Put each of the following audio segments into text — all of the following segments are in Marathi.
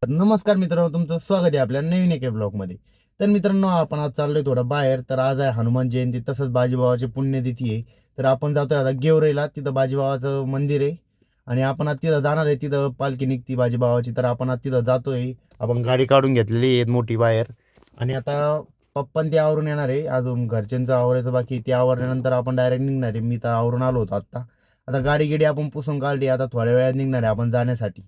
नमस्कार मित्रांनो, तुमचं स्वागत आहे आपल्या नवीन एका ब्लॉगमध्ये. तर मित्रांनो, आपण आज चाललोय थोडं बाहेर. तर आज आहे हनुमान जयंती, तसंच बाजीबावाची पुण्यतिथी आहे. तर आपण जातोय आता गेवराईला, तिथं बाजीबावाचं मंदिर आहे आणि आपण आज तिथं जाणार आहे. तिथं पालखी निघती बाजीबावाची, तर आपण आज तिथं जातोय. आपण गाडी काढून घेतलेली आहे मोठी बाहेर आणि आता पप्पान ते आवरून येणार आहे. अजून घरच्यांचं आवरायचं बाकी, ते आवरल्यानंतर आपण डायरेक्ट निघणार आहे. मी तर आवरून आलो होतो आता. आता गाडी गिडी आपण पुसून काढली, आता थोड्या वेळात निघणार आहे आपण जाण्यासाठी.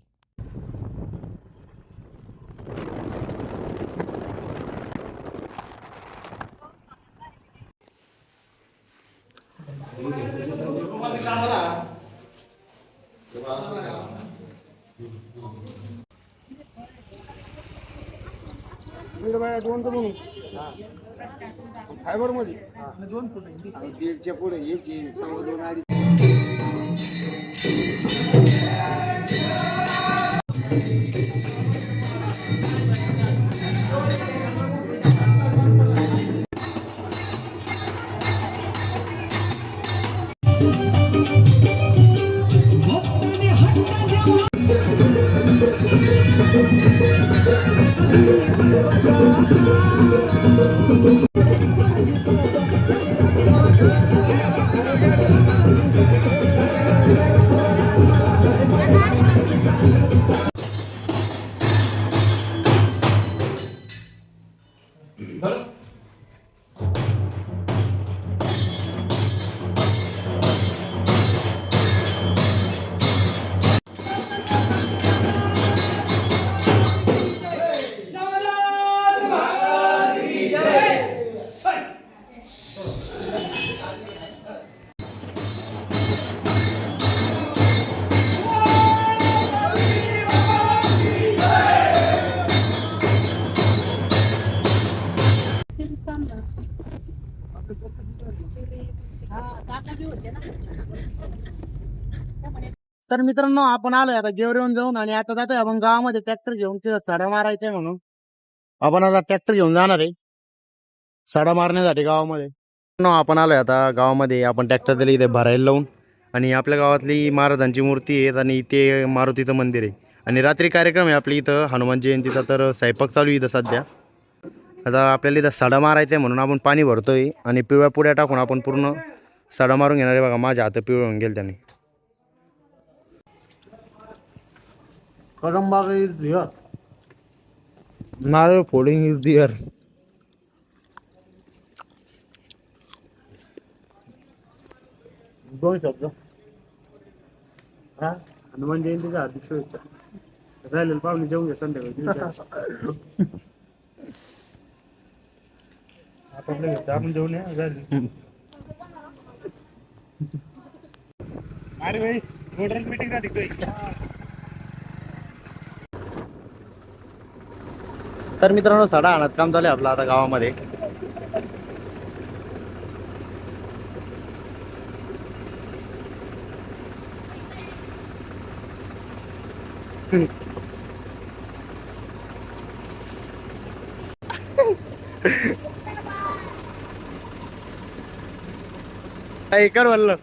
फायबर मध्ये 2 फूट दीडच्या पुढे याची 2.25 तर मित्रांनो, आपण आलोय आता गेवरेहून जाऊन आणि आता जातोय आपण गावामध्ये ट्रॅक्टर घेऊन तिथं सडा मारायचंय म्हणून आपण आता ट्रॅक्टर घेऊन जाणार आहे सडा मारण्यासाठी गावामध्ये. आपण आलोय आता गावामध्ये. आपण ट्रॅक्टर दिले इथे भरायला लावून आणि आपल्या गावातली महाराजांची मूर्ती आहे आणि इथे मारुतीचं मंदिर आहे आणि रात्री कार्यक्रम आहे आपली इथं हनुमान जयंतीचा. तर स्वयंपाक चालू आहे इथं सध्या. आता आपल्याला इथं सडा मारायचा आहे म्हणून आपण पाणी भरतोय आणि पिवळ्या पुड्या टाकून आपण पूर्ण सडा मारून घेणार आहे. बघा माझ्या हात पिवळे होऊन गेले त्याने. Kadambag is here. Naral folding is there. दोन शब्द. हा हनुमान जयंतीच्या हार्दिक शुभेच्छा. राहिलेलं पाहुणे जेवून घ्या संध्याकाळी. आपण जेवून या. अरे भाई मोटर मीटिंग राहते तुझी. तर मित्रांनो, सडा आणत काम चालू आहे आपलं आता गावामध्ये. काय कर म्हणलं.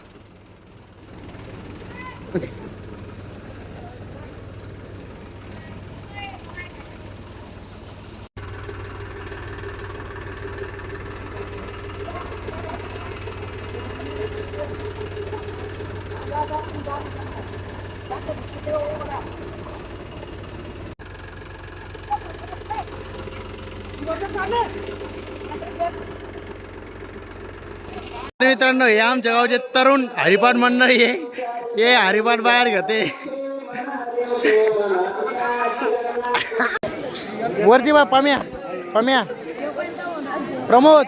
मित्रांनो, हे आमच्या गावचे तरुण हरिपाठ मंडळी आहे. हे हरिपाठ बाहेर घेते वरती. बा पम्या पम्या प्रमोद